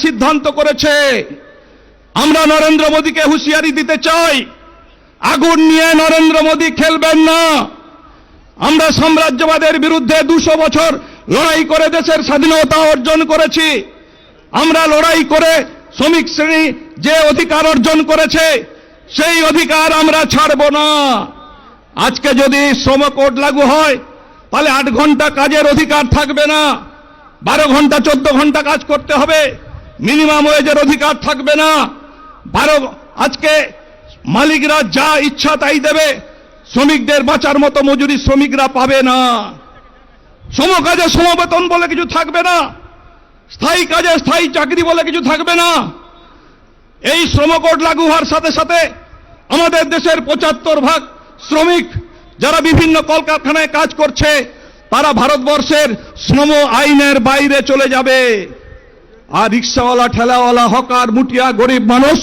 সিদ্ধান্ত করেছে। আমরা নরেন্দ্র মোদীকে হুঁশিয়ারি দিতে চাই, আগুন নিয়ে নরেন্দ্র মোদী খেলবেন না। আমরা সাম্রাজ্যবাদের বিরুদ্ধে 200 বছর লড়াই করে দেশের স্বাধীনতা অর্জন করেছি। আমরা লড়াই করে শ্রমিক শ্রেণী যে অধিকার অর্জন করেছে সেই অধিকার আমরা ছাড়ব না। আজকে যদি শ্রম কোড লাগু হয় তাহলে 8 ঘন্টা কাজের অধিকার থাকবে না, 12 ঘন্টা 14 ঘন্টা কাজ করতে হবে। মিনিমাম ওয়েজের অধিকার থাকবে না। আজকে মালিকরা যা ইচ্ছা তাই দেবে, শ্রমিকদের বাঁচার মতো মজুরি শ্রমিকরা পাবে না। সমকাজে সমবেতন বলে কিছু থাকবে না, স্থায়ী কাজে স্থায়ী চাকরি বলে কিছু থাকবে না। এই শ্রম কোড লাগু হওয়ার সাথে সাথে আমাদের দেশের 75% শ্রমিক যারা বিভিন্ন কলকারখানায় কাজ করছে তারা ভারতবর্ষের শ্রম আইনের বাইরে চলে যাবে। আর রিক্সাওয়ালা, ঠেলাওয়ালা, হকার, মুটিয়া, গরিব মানুষ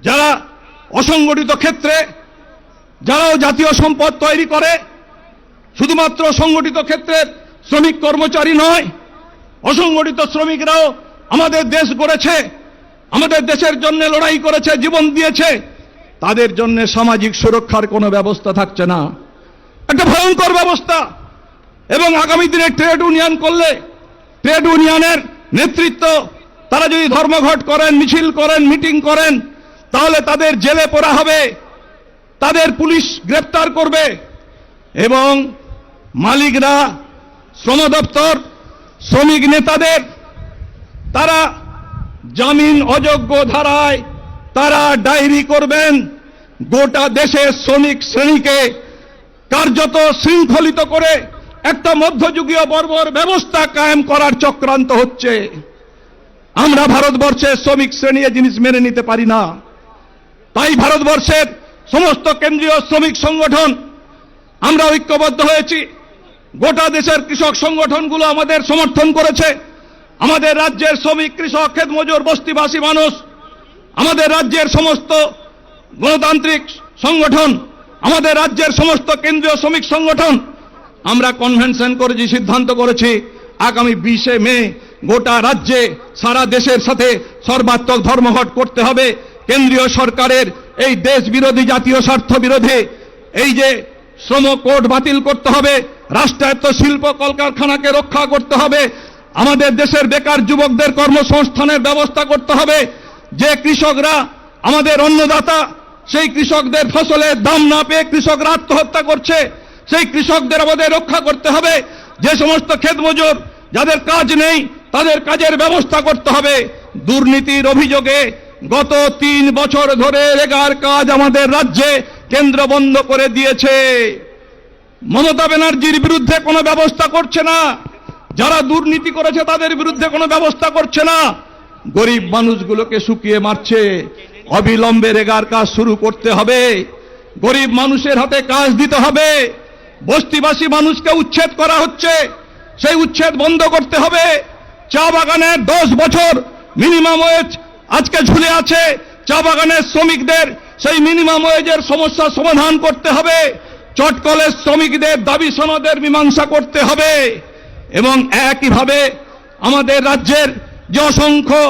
যারা অসংগঠিত ক্ষেত্রে, যারাও জাতীয় সম্পদ তৈরি করে, শুধুমাত্র সংগঠিত ক্ষেত্রের শ্রমিক কর্মচারী নয়, অসংগঠিত শ্রমিকরাও আমাদের দেশ গড়েছে, আমাদের দেশের জন্য লড়াই করেছে, জীবন দিয়েছে। তাদের জন্য সামাজিক সুরক্ষার কোনো ব্যবস্থা থাকছে না, একটা ভয়ঙ্কর ব্যবস্থা। এবং আগামী দিনে ট্রেড ইউনিয়ন করলে, ট্রেড ইউনিয়নের নেতৃত্ব তারা যদি ধর্মঘট করেন, মিছিল করেন, মিটিং করেন, তাহলে তাদের জেলে পোরা হবে, তাদের পুলিশ গ্রেফতার করবে। এবং মালিকরা, শ্রম দপ্তর, শ্রমিক নেতাদের তারা জামিন অযোগ্য ধারায় তারা ডায়েরি করবেন। গোটা দেশের শ্রমিক শ্রেণীকে কার্যত শৃঙ্খলিত করে একটা মধ্যযুগীয় বর্বর ব্যবস্থা কায়েম করার চক্রান্ত হচ্ছে। আমরা ভারতবর্ষের শ্রমিক শ্রেণী এই জিনিস মেনে নিতে পারি না। তাই ভারতবর্ষের সমস্ত কেন্দ্রীয় শ্রমিক সংগঠন আমরা ঐক্যবদ্ধ হয়েছি। গোটা দেশের কৃষক সংগঠনগুলো আমাদের সমর্থন করেছে। আমাদের রাজ্যের শ্রমিক, কৃষক, ক্ষেতমজুর, বস্তিবাসী মানুষ, আমাদের রাজ্যের সমস্ত গণতান্ত্রিক সংগঠন, আমাদের রাজ্যের সমস্ত কেন্দ্রীয় শ্রমিক সংগঠন আমরা কনভেনশন করেছি, সিদ্ধান্ত করেছি আগামী 20 মে গোটা রাজ্যে সারা দেশের সাথে সর্বাত্মক ধর্মঘট করতে হবে। কেন্দ্রীয় সরকারের এই দেশ বিরোধী, জাতীয় স্বার্থ বিরোধী এই যে শ্রম কোড বাতিল করতে হবে, রাষ্ট্রায়ত্ত শিল্প কলকারখানাকে রক্ষা করতে হবে, আমাদের দেশের বেকার যুবকদের কর্মসংস্থানের ব্যবস্থা করতে হবে। যে কৃষকরা আমাদের অন্নদাতা, সেই কৃষকদের ফসলের দাম না পেয়ে কৃষকরা আত্মহত্যা করছে, সেই কৃষকদের আমাদের রক্ষা করতে হবে। যে সমস্ত ক্ষেতমজুর যাদের কাজ নেই তাদের কাজের ব্যবস্থা করতে হবে। দুর্নীতির অভিযোগে গত 3 বছর ধরে রেগার কাজ আমাদের রাজ্যে কেন্দ্র বন্ধ করে দিয়েছে। মমতা ব্যানার্জির বিরুদ্ধে কোনো ব্যবস্থা করছে না, যারা দুর্নীতি করেছে তাদের বিরুদ্ধে কোনো ব্যবস্থা করছে না, গরিব মানুষগুলোকে শুকিয়ে মারছে। অবিলম্বে রেগার কাজ শুরু করতে হবে, গরিব মানুষের হাতে কাজ দিতে হবে। বস্তিবাসী মানুষকে উচ্ছেদ করা হচ্ছে, সেই উচ্ছেদ বন্ধ করতে হবে। চা বাগানের 10 বছর মিনিমাম ওয়েজ আজকে ঝুলে আছে, চা বাগানের শ্রমিকদের সেই মিনিমাম ওয়েজের সমস্যা সমাধান করতে হবে। চটকলের শ্রমিকদের দাবি সনদের মীমাংসা করতে হবে। এবং একইভাবে আমাদের রাজ্যের যে অসংখ্য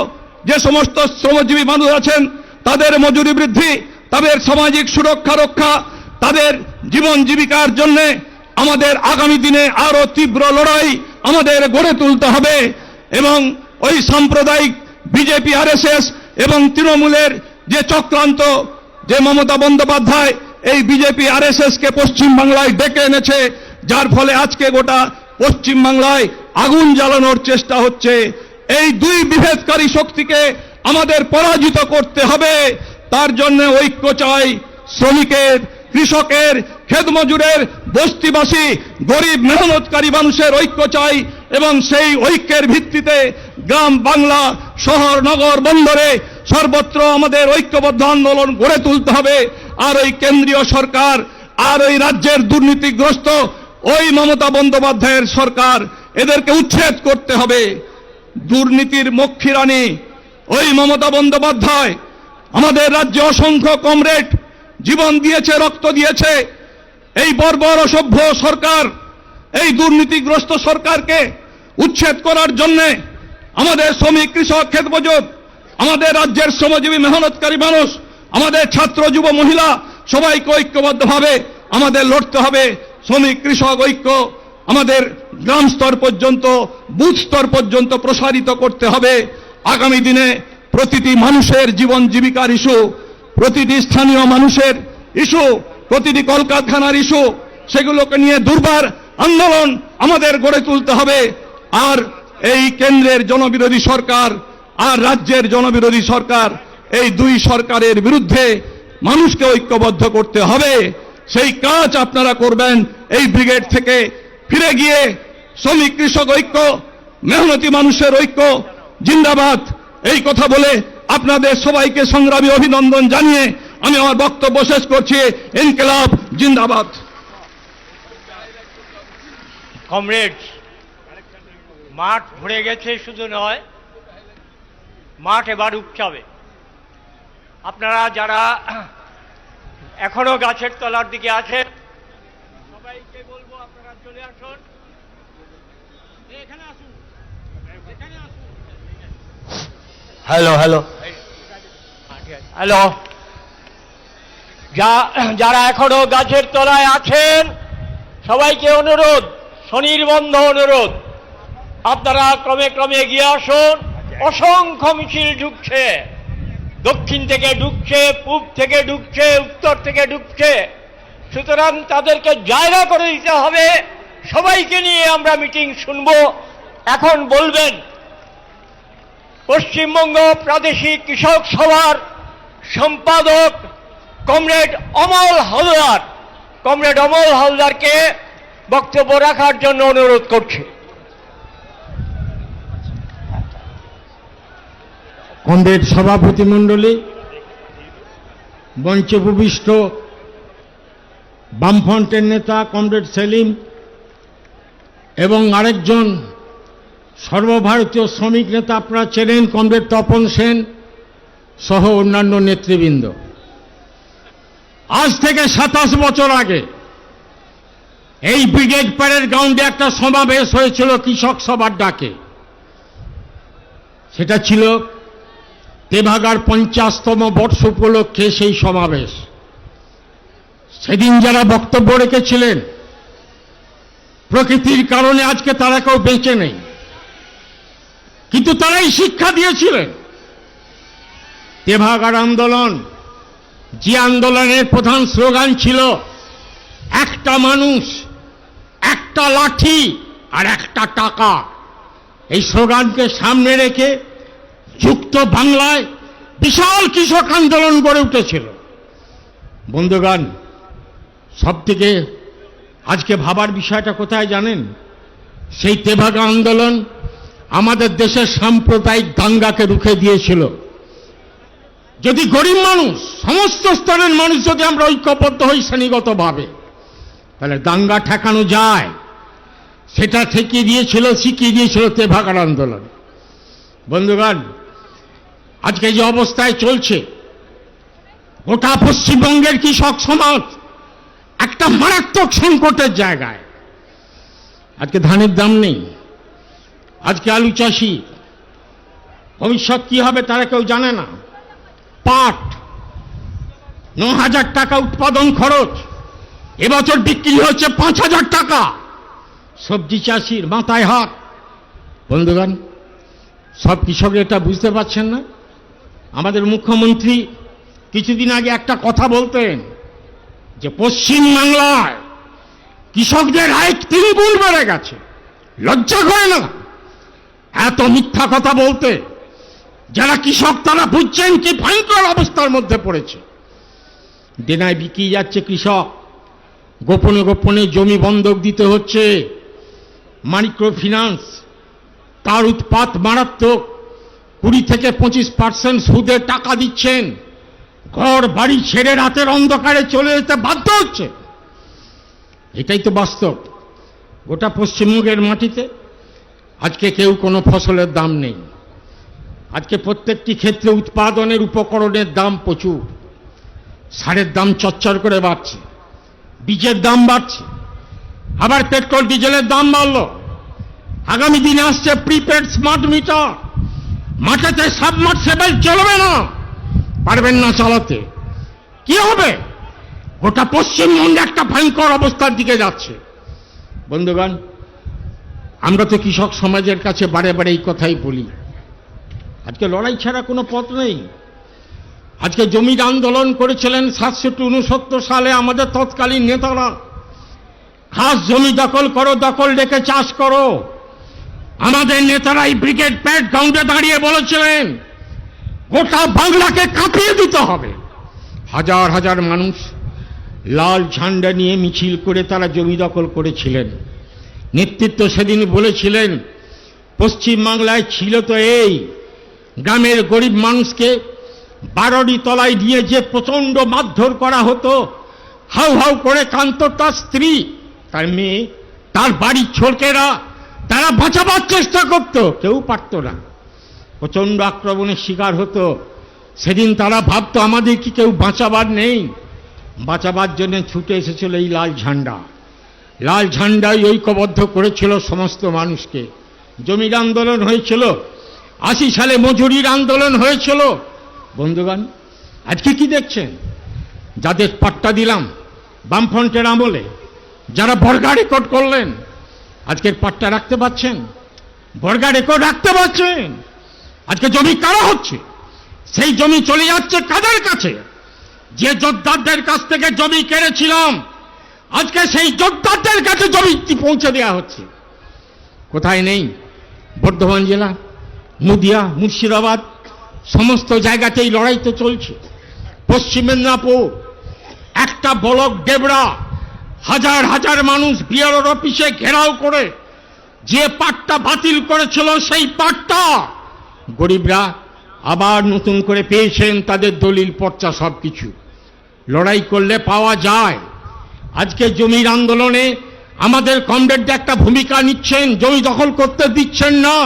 যে সমস্ত শ্রমজীবী মানুষ আছেন তাদের মজুরি বৃদ্ধি, তাদের সামাজিক সুরক্ষা রক্ষা, তাদের জীবন জীবিকার জন্য আমাদের আগামী দিনে আরো তীব্র লড়াই আমাদের গড়ে তুলতে হবে। এবং ওই সাম্প্রদায়িক বিজেপি, আরএসএস এবং তৃণমূলের যে চক্রান্ত, যে মমতা বন্দ্যোপাধ্যায় এই বিজেপি আরএসএস কে পশ্চিম বাংলায় ডেকে এনেছে, যার ফলে আজকে গোটা পশ্চিম বাংলায় আগুন জ্বালানোর চেষ্টা হচ্ছে। এই 2 বিভেদকারী শক্তিকে আমাদের পরাজিত করতে হবে। তার জন্য ঐক্য চাই, শ্রমিকের, কৃষকের, ক্ষেতমজুরের, বস্তিবাসী, গরিব মেহনতকারী মানুষের ঐক্য চাই। এবং সেই ঐক্যের ভিত্তিতে গ্রাম বাংলা, শহর, নগর, বন্দরে সর্বত্র আমাদের ঐক্যবদ্ধ আন্দোলন গড়ে তুলতে হবে। আর ওই কেন্দ্রীয় সরকার আর ওই রাজ্যের দুর্নীতিগ্রস্ত ওই মমতা বন্দ্যোপাধ্যায়ের সরকার, এদেরকে উচ্ছেদ করতে হবে। দুর্নীতির মক্ষীরানী ওই মমতা বন্দ্যোপাধ্যায়। আমাদের রাজ্যে অসংখ্য কমরেড জীবন দিয়েছে, রক্ত দিয়েছে। এই বর্বর অসভ্য সরকার, এই দুর্নীতিগ্রস্ত সরকারকে উচ্ছেদ করার জন্য আমাদের শ্রমিক কৃষক ক্ষেত মজুর, আমাদের রাজ্যের শ্রমজীবী মেহনতকারী মানুষ, আমাদের ছাত্র যুব মহিলা সবাইকে ঐক্যবদ্ধভাবে আমাদের লড়তে হবে। শ্রমিক কৃষক ঐক্য আমাদের গ্রাম স্তর পর্যন্ত, বুথ স্তর পর্যন্ত প্রসারিত করতে হবে। আগামী দিনে প্রতিটি মানুষের জীবন জীবিকার ইস্যু, প্রতিটি স্থানীয় মানুষের ইস্যু, প্রতিটি কলকারখানার ইস্যু, সেগুলোকে নিয়ে দুর্বার আন্দোলন আমাদের গড়ে তুলতে হবে। আর এই কেন্দ্রের জনবিরোধী সরকার আর রাজ্যের জনবিরোধী সরকার, এই দুই সরকারের বিরুদ্ধে মানুষকে ঐক্যবদ্ধ করতে হবে। সেই কাজ আপনারা করবেন। এই ব্রিগেড থেকে ফিরে গিয়ে শ্রমিক কৃষক ঐক্য, মেহনতি মানুষের ঐক্য জিন্দাবাদ, এই কথা বলে আপনাদের সবাইকে সংগ্রামী অভিনন্দন জানিয়ে আমি আমার বক্তব্য শেষ করছি। ইনকিলাব জিন্দাবাদ। কমরেডস, মাঠ ভরে গেছে শুধু নয়, মাঠ এবার উপচাবে। আপনারা যারা এখনো গাছের তলার দিকে আছেন সবাইকে বলবো আপনারা চলে আসুন, এখানে আসুন, এখানে আসুন। হ্যালো হ্যালো হ্যালো, যারা এখনো গাছের তলায় আছেন সবাইকে অনুরোধ, স্বনির্বন্ধ অনুরোধ, আপনারা ক্রমে ক্রমে এগিয়ে আসুন। অসংখ্য মিছিল ঢুকছে, দক্ষিণ থেকে ঢুকছে, পূব থেকে ঢুকছে, উত্তর থেকে ঢুকছে। সুতরাং তাদেরকে জায়গা করে দিতে হবে। সবাইকে নিয়ে আমরা মিটিং শুনব। এখন বলবেন পশ্চিমবঙ্গ প্রাদেশিক কৃষক সভার সম্পাদক কমরেড অমল হালদার। কমরেড অমল হালদারকে বক্তব্য রাখার জন্য অনুরোধ করছি। কমরেড সভাপতি মণ্ডলী, মঞ্চে উপবিষ্ট বামফ্রন্টের নেতা কমরেড সেলিম এবং আরেকজন সর্বভারতীয় শ্রমিক নেতা আপনারা চেনেন কমরেড তপন সেন সহ অন্যান্য নেতৃবৃন্দ। আজ থেকে 27 বছর আগে এই ব্রিগেড প্যারেড গ্রাউন্ডে একটা সমাবেশ হয়েছিল কৃষক সভার ডাকে। সেটা ছিল তেভাগার 50তম বর্ষ উপলক্ষে সেই সমাবেশ। সেদিন যারা বক্তব্য রেখেছিলেন প্রকৃতির কারণে আজকে তারা কেউ বেঁচে নেই, কিন্তু তারাই শিক্ষা দিয়েছিলেন। তেভাগার আন্দোলন, যে আন্দোলনের প্রধান স্লোগান ছিল একটা মানুষ, একটা লাঠি আর একটা টাকা, এই স্লোগানকে সামনে রেখে যুক্ত বাংলায় বিশাল কৃষক আন্দোলন গড়ে উঠেছিল। বন্ধুগণ, সবথেকে আজকে ভাবার বিষয়টা কোথায় জানেন? সেই তেভাগা আন্দোলন আমাদের দেশের সাম্প্রদায়িক দাঙ্গাকে রুখে দিয়েছিল। যদি গরিব মানুষ, সমস্ত স্তরের মানুষ যদি আমরা ঐক্যবদ্ধ হই শ্রেণীগতভাবে, তাহলে দাঙ্গা ঠেকানো যায়। সেটা ঠেকিয়ে দিয়েছিল, শিখিয়ে দিয়েছিল তেভাগার আন্দোলন। বন্ধুগণ, আজকে যে অবস্থায় চলছে গোটা পশ্চিমবঙ্গের কৃষক সমাজ একটা মারাত্মক সংকটের জায়গায়। আজকে ধানের দাম নেই, আজকে আলু চাষি ভবিষ্যৎ কি হবে তারা কেউ জানে না। পাট 9,000 টাকা উৎপাদন খরচ, এবছর বিক্রি হচ্ছে 5,000 টাকা। সবজি চাষির মাথায় হাত। বন্ধুগণ, সব কৃষক এটা বুঝতে পারছেন না। আমাদের মুখ্যমন্ত্রী কিছুদিন আগে একটা কথা বলতেন যে পশ্চিম বাংলায় কৃষকদের আয় 3 গুণ বেড়ে গেছে। লজ্জা করে না এত মিথ্যা কথা বলতে? যারা কৃষক তারা বুঝছেন কি ভয়ঙ্কর অবস্থার মধ্যে পড়েছে। দেনায় বিক্রি যাচ্ছে কৃষক, গোপনে গোপনে জমি বন্ধক দিতে হচ্ছে। মাইক্রো ফিন্যান্স, তার উৎপাত মারাত্মক। 20 থেকে 25% সুদে টাকা দিচ্ছেন। ঘর বাড়ি ছেড়ে রাতের অন্ধকারে চলে যেতে বাধ্য হচ্ছে। এটাই তো বাস্তব। গোটা পশ্চিমবঙ্গের মাটিতে আজকে কেউ কোনো ফসলের দাম নেই। আজকে প্রত্যেকটি ক্ষেত্রে উৎপাদনের উপকরণের দাম প্রচুর। সারের দাম চচ্চর করে বাড়ছে, বীজের দাম বাড়ছে, আবার পেট্রোল ডিজেলের দাম বাড়ল। আগামী দিনে আসছে প্রিপেড স্মার্ট মিটার। মাঠেতে সাবমার্সিবল চলবে না, পারবেন না চালাতে। কি হবে? গোটা পশ্চিমবঙ্গে একটা ভয়ঙ্কর অবস্থার দিকে যাচ্ছে। বন্ধুগণ, আমরা তো কৃষক সমাজের কাছে বারে বারে এই কথাই বলি, আজকে লড়াই ছাড়া কোনো পথ নেই। আজকে জমির আন্দোলন করেছিলেন 67-69 সালে আমাদের তৎকালীন নেতারা। খাস জমি দখল করো, দখল রেখে চাষ করো। আমাদের নেতারা এই ব্রিগেড প্যাড গ্রাউন্ডে দাঁড়িয়ে বলেছিলেন গোটা বাংলাকে কাঁপিয়ে দিতে হবে। হাজার হাজার মানুষ লাল ঝান্ডা নিয়ে মিছিল করে তারা জমি দখল করেছিলেন। নেতৃত্ব সেদিন বলেছিলেন, পশ্চিম বাংলায় ছিল তো এই গ্রামের গরিব মানুষকে 12টি তলায় নিয়ে যে প্রচণ্ড মারধর করা হতো, হাউ হাউ করে কাঁদত তার স্ত্রী, তার মেয়ে, তার বাড়ির ছোটকেরা, তারা বাঁচাবার চেষ্টা করত, কেউ পারত না, প্রচণ্ড আক্রমণের শিকার হতো। সেদিন তারা ভাবতো আমাদের কি কেউ বাঁচাবার নেই। বাঁচাবার জন্য ছুটে এসেছিল এই লাল ঝান্ডা। লাল ঝান্ডাই ঐক্যবদ্ধ করেছিল সমস্ত মানুষকে। জমির আন্দোলন হয়েছিল, 80 সালে মজুরির আন্দোলন হয়েছিল। বন্ধুগণ, আজকে কি দেখছেন? যাদের পাট্টা দিলাম বামফ্রন্টের আমলে, যারা বর্গা রেকর্ড করলেন, আজকের পাট্টা রাখতে পারছেন? বর্গা রেকর্ড রাখতে পারছেন? আজকে জমি কারা হচ্ছে? সেই জমি চলে যাচ্ছে কাদের কাছে? যে যোদ্ধাদের কাছ থেকে জমি কেড়েছিলাম, আজকে সেই যোদ্ধাদের কাছে জমি পৌঁছে দেওয়া হচ্ছে। কোথায় নেই? বর্ধমান জেলা, নদিয়া, মুর্শিদাবাদ, সমস্ত জায়গাতেই লড়াই তো চলছে। পশ্চিম মেদিনীপুর একটা ব্লক ডেবরা, হাজার হাজার মানুষ বিআরওর অফিসে ঘেরাও করে যে পাট্টা বাতিল করেছিল, সেই পাট্টা গরিবরা আবার নতুন করে পেয়েছেন, তাদের দলিল পর্চা সবকিছু। লড়াই করলে পাওয়া যায়। আজকে জমির আন্দোলনে আমাদের কমরেডরা একটা ভূমিকা নিচ্ছেন, জমি দখল করতে দিচ্ছেন না।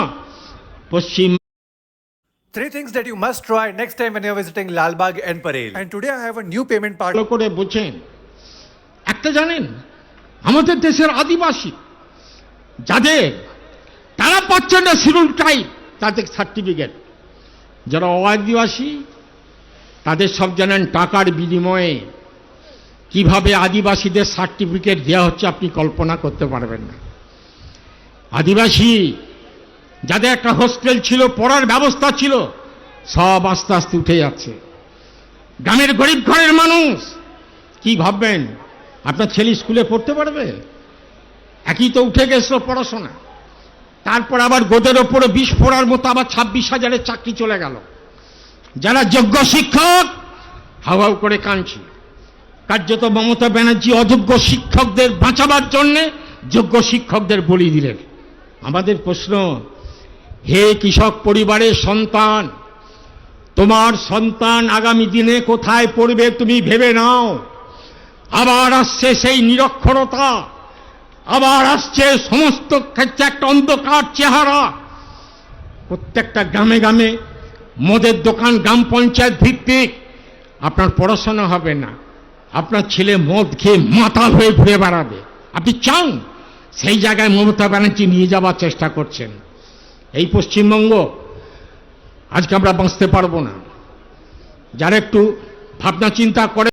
পশ্চিম 3 things that you must try next time when you're visiting Lal Bagh and Parel. And today I have a new payment part. ভালো করে বোঝেন। একটা জানেন, আমাদের দেশের আদিবাসী যাদের, তারা পাচ্ছেন না শিডিউল ট্রাইব তাদের সার্টিফিকেট। যারা আদিবাসী তাদের সব জানেন টাকার বিনিময়ে কিভাবে আদিবাসীদের সার্টিফিকেট দেওয়া হচ্ছে, আপনি কল্পনা করতে পারবেন না। আদিবাসী যাদের একটা হোস্টেল ছিল, পড়ার ব্যবস্থা ছিল, সব আস্তে আস্তে উঠে যাচ্ছে। গ্রামের গরিব ঘরের মানুষ কি ভাববেন? আপনার ছেলে স্কুলে পড়তে পারবে? একই তো উঠে গেছিল পড়াশোনা, তারপর আবার গোদের ওপরে 20 পড়ার মতো আবার 26,000-এর চাকরি চলে গেল। যারা যোগ্য শিক্ষক হাউ হাউ করে কাঁদছে। কার্যত মমতা ব্যানার্জি অযোগ্য শিক্ষকদের বাঁচাবার জন্যে যোগ্য শিক্ষকদের বলি দিলেন। আমাদের প্রশ্ন, হে কৃষক পরিবারের সন্তান, তোমার সন্তান আগামী দিনে কোথায় পড়বে তুমি ভেবে নাও। আবার আসছে সেই নিরক্ষরতা, আবার আসছে সমস্ত ক্ষেত্রে একটা অন্ধকার চেহারা। প্রত্যেকটা গ্রামে গ্রামে মদের দোকান, গ্রাম পঞ্চায়েত ভিত্তিক। আপনার পড়াশোনা হবে না, আপনার ছেলে মদ খেয়ে মাতাল হয়ে ঘুরে বেড়াবে। আপনি চান? সেই জায়গায় মমতা ব্যানার্জি নিয়ে যাওয়ার চেষ্টা করছেন। এই পশ্চিমবঙ্গ আজকে আমরা বাঁচতে পারবো না। যারা একটু ভাবনা চিন্তা করে